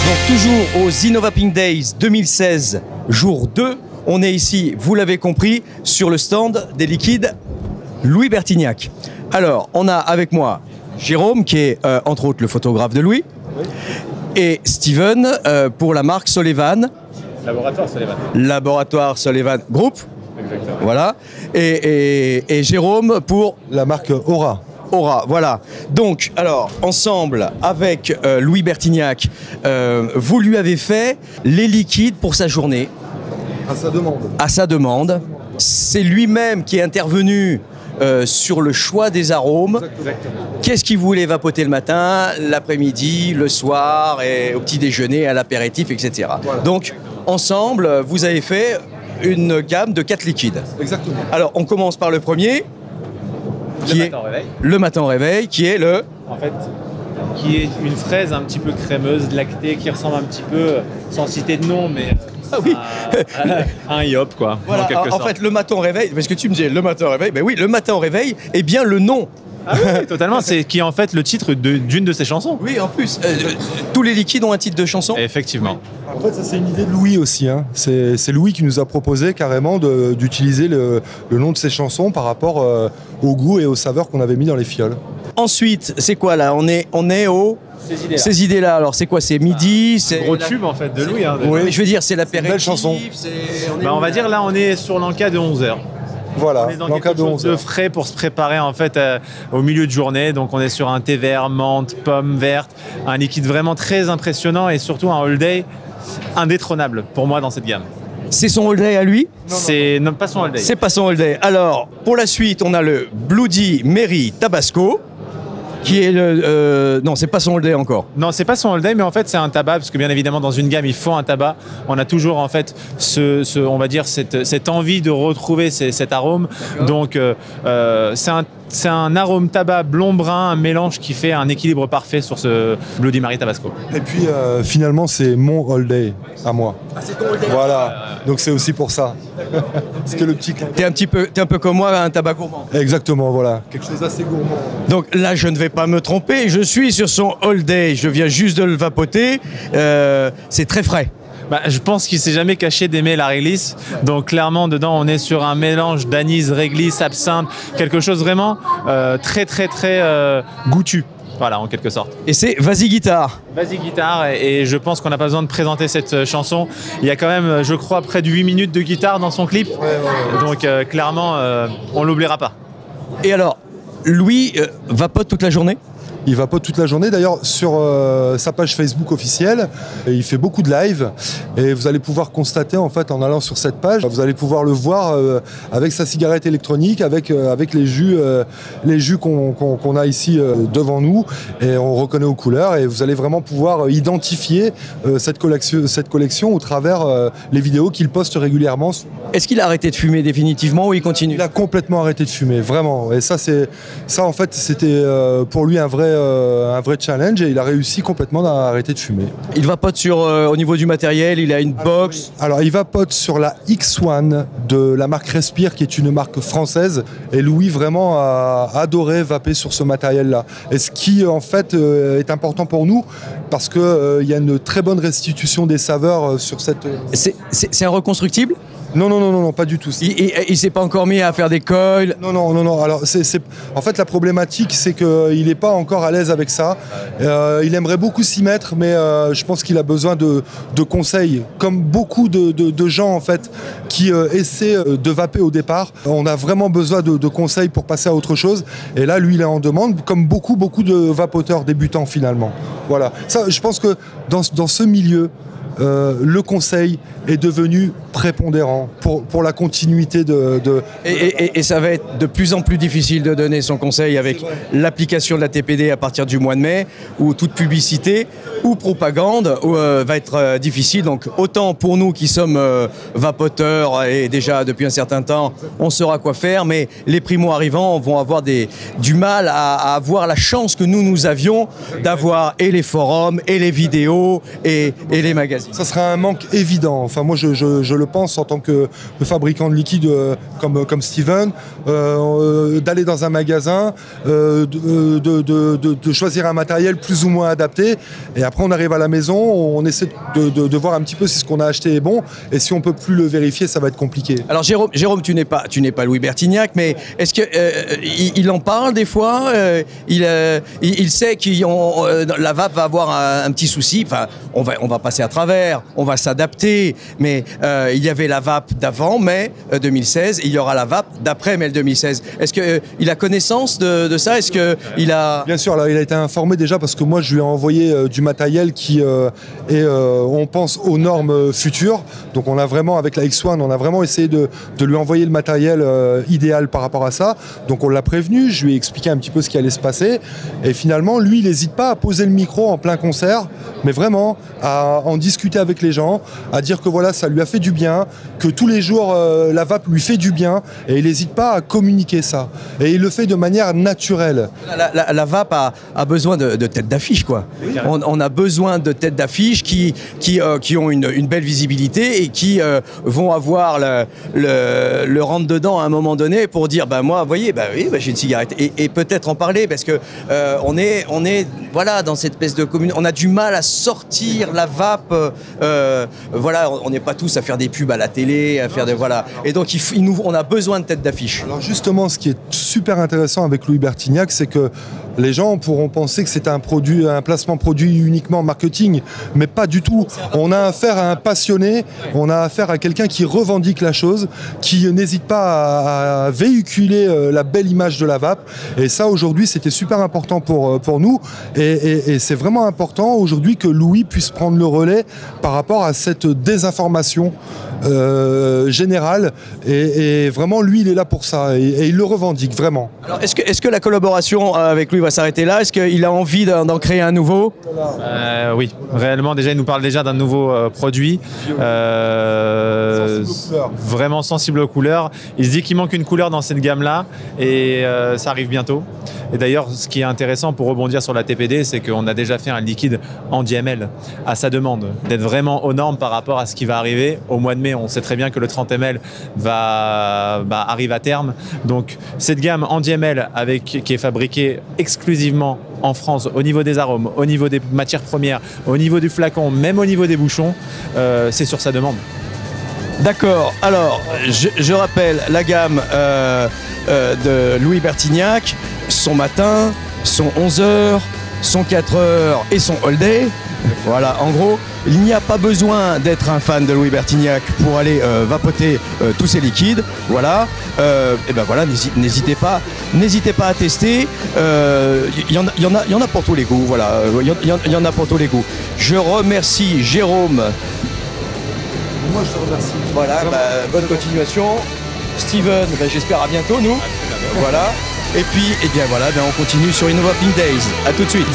Donc toujours aux Innova Pink Days 2016, jour 2, on est ici, vous l'avez compris, sur le stand des liquides Louis Bertignac. Alors, on a avec moi Jérôme, qui est entre autres le photographe de Louis, et Steven pour la marque Sullivan. Laboratoire Sullivan. Laboratoire Sullivan Group. Exactement. Voilà. Et Jérôme pour la marque Aura. Aura, voilà. Donc, alors, ensemble, avec Louis Bertignac, vous lui avez fait les liquides pour sa journée. À sa demande. À sa demande. C'est lui-même qui est intervenu sur le choix des arômes. Exactement. Qu'est-ce qu'il voulait vapoter le matin, l'après-midi, le soir, et au petit déjeuner, à l'apéritif, etc. Voilà. Donc, ensemble, vous avez fait une gamme de 4 liquides. Exactement. Alors, on commence par le premier, qui est matin au réveil. le matin au réveil, qui est le... En fait, qui est une fraise un petit peu crémeuse, lactée, qui ressemble un petit peu, sans citer de nom, mais Ah oui. à un yop, quoi. Voilà, en quelque en sorte. fait, le matin au réveil, parce que tu me disais le matin au réveil, ben oui, le matin au réveil est bien le nom. Ah oui, totalement. C'est qui est en fait le titre d'une de ses chansons. Oui, en plus, tous les liquides ont un titre de chanson. Effectivement. En fait, ça c'est une idée de Louis aussi. Hein. C'est Louis qui nous a proposé carrément d'utiliser le nom de ses chansons par rapport au goût et aux saveurs qu'on avait mis dans les fioles. Ensuite, c'est quoi là? On est au... Ces idées-là. Ces idées-là, alors c'est quoi? C'est midi, c'est... Gros tube en fait de Louis. Hein, Oui, mais je veux dire, c'est l'apéritif. belle chanson. on va dire là, on est sur l'encas de 11h. Voilà, On est dans l'encas quelque de chose 11 de frais pour se préparer en fait au milieu de journée. Donc on est sur un thé vert, menthe, pomme verte, un liquide vraiment très impressionnant et surtout un all day indétrônable pour moi dans cette gamme. C'est son all day à lui? C'est non, pas son all day. C'est pas son all day. Alors, pour la suite, on a le Bloody Mary Tabasco, qui est le... non, c'est pas son all day encore. Non, c'est pas son all day, mais en fait c'est un tabac parce que bien évidemment dans une gamme il faut un tabac. On a toujours en fait on va dire cette envie de retrouver cet arôme. Donc c'est un arôme tabac blond-brun, un mélange qui fait un équilibre parfait sur ce Bloody Mary Tabasco. Et puis finalement c'est mon all day à moi. Ah, c'est ton all day. Voilà, donc c'est aussi pour ça. C'était le petit clin d'œil. T'es un peu comme moi, un tabac gourmand. Exactement, voilà. Quelque chose d'assez gourmand. Donc là, je ne vais pas me tromper, je suis sur son all day, je viens juste de le vapoter, c'est très frais. Bah, je pense qu'il s'est jamais caché d'aimer la réglisse. Donc clairement, dedans, on est sur un mélange d'anis, réglisse, absinthe, quelque chose vraiment très goûtu. Voilà, en quelque sorte. Et c'est Vas-y Guitare. Vas-y guitare, et je pense qu'on n'a pas besoin de présenter cette chanson. Il y a quand même, je crois, près de 8 minutes de guitare dans son clip. Donc clairement, on l'oubliera pas. Et alors, Louis vapote toute la journée? Il vapote toute la journée. D'ailleurs, sur sa page Facebook officielle, il fait beaucoup de live. Et vous allez pouvoir constater, en fait, en allant sur cette page, vous allez pouvoir le voir avec sa cigarette électronique, avec les jus qu'on a ici devant nous. Et on reconnaît aux couleurs. Et vous allez vraiment pouvoir identifier cette collection au travers les vidéos qu'il poste régulièrement. Est-ce qu'il a arrêté de fumer définitivement ou il continue? Il a complètement arrêté de fumer, vraiment. Et ça, en fait, c'était pour lui un vrai challenge et il a réussi complètement à arrêter de fumer. Il vapote au niveau du matériel, il a une box. Alors, il vapote sur la X1 de la marque Respire, qui est une marque française. Et Louis, vraiment, a adoré vaper sur ce matériel-là. Et ce qui, en fait, est important pour nous, parce qu'il y a une très bonne restitution des saveurs sur cette... C'est un reconstructible? Non, pas du tout. Il s'est pas encore mis à faire des coils? Non. Alors, en fait, la problématique, c'est qu'il n'est pas encore à l'aise avec ça. Il aimerait beaucoup s'y mettre, mais je pense qu'il a besoin de conseils. Comme beaucoup de gens, en fait, qui essaient de vaper au départ, on a vraiment besoin de conseils pour passer à autre chose. Et là, lui, il est en demande, comme beaucoup de vapoteurs débutants, finalement. Voilà. Ça, je pense que dans ce milieu, le conseil est devenu prépondérant pour la continuité Et ça va être de plus en plus difficile de donner son conseil avec l'application de la TPD à partir du mois de mai, où toute publicité ou propagande va être difficile. Donc autant pour nous qui sommes vapoteurs et déjà depuis un certain temps, on saura quoi faire, mais les primo-arrivants vont avoir du mal à avoir la chance que nous avions d'avoir et les forums, et les vidéos, et les magazines. Ça sera un manque évident. Enfin, moi, je le pense en tant que fabricant de liquide comme Steven, d'aller dans un magasin, de choisir un matériel plus ou moins adapté. Et après, on arrive à la maison, on essaie de voir un petit peu si ce qu'on a acheté est bon. Et si on peut plus le vérifier, ça va être compliqué. Alors Jérôme, tu n'es pas Louis Bertignac, mais est-ce que il en parle des fois il sait que la vape va avoir un petit souci. Enfin, on va passer à travers, on va s'adapter. Mais il y avait la vape d'avant mai 2016, et il y aura la vape d'après mai 2016. Est-ce que il a connaissance de ça? Est-ce que il a... Bien sûr, là, il a été informé déjà parce que moi, je lui ai envoyé du matériel qui est, on pense, aux normes futures. Donc, on a vraiment, avec la X1, on a vraiment essayé de lui envoyer le matériel idéal par rapport à ça. Donc, on l'a prévenu, je lui ai expliqué un petit peu ce qui allait se passer. Et finalement, lui, il n'hésite pas à poser le micro en plein concert, mais vraiment à en discuter avec les gens, à dire que voilà, ça lui a fait du bien, que tous les jours, la vape lui fait du bien, et il n'hésite pas à communiquer ça. Et il le fait de manière naturelle. La vape a besoin de têtes d'affiche, quoi. Oui, on a besoin de têtes d'affiche qui ont une belle visibilité et qui vont avoir le rentre-dedans à un moment donné pour dire, bah moi, vous voyez, j'ai une cigarette. Et peut-être en parler, parce que on est voilà, dans cette espèce de commune, on a du mal à sortir la vape. Voilà, on n'est pas tous à faire des pubs à la télé, à faire des, voilà. Et donc on a besoin de têtes d'affiche. Alors justement, ce qui est super intéressant avec Louis Bertignac, c'est que les gens pourront penser que c'est un placement produit uniquement marketing, mais pas du tout. On a affaire à un passionné, on a affaire à quelqu'un qui revendique la chose, qui n'hésite pas à véhiculer la belle image de la vape. Et ça, aujourd'hui, c'était super important pour nous. Et c'est vraiment important aujourd'hui que Louis puisse prendre le relais par rapport à cette désinformation générale. Et vraiment, lui, il est là pour ça. Et il le revendique, vraiment. Alors, est-ce que la collaboration avec lui va s'arrêter là? Est-ce qu'il a envie d'en créer un nouveau? Oui, réellement, déjà, il nous parle déjà d'un nouveau produit. Vraiment sensible aux couleurs. Il se dit qu'il manque une couleur dans cette gamme-là, et ça arrive bientôt. Et d'ailleurs, ce qui est intéressant pour rebondir sur la TPD, c'est qu'on a déjà fait un liquide en 10 ml à sa demande, d'être vraiment aux normes par rapport à ce qui va arriver. Au mois de mai, on sait très bien que le 30 ml arrive à terme. Donc, cette gamme en 10 ml qui est fabriquée exclusivement en France, au niveau des arômes, au niveau des matières premières, au niveau du flacon, même au niveau des bouchons, c'est sur sa demande. D'accord, alors je rappelle la gamme de Louis Bertignac, son matin, son 11h, son 4h et son all day. Voilà, en gros, il n'y a pas besoin d'être un fan de Louis Bertignac pour aller vapoter tous ces liquides. Voilà, et ben voilà, n'hésitez pas à tester. Il y en a pour tous les goûts. Voilà, il y en a pour tous les goûts. Je remercie Jérôme. Moi, je te remercie. Voilà, bonne continuation. Steven, j'espère à bientôt, nous. Voilà. Et puis, on continue sur Innovaping Days. À tout de suite.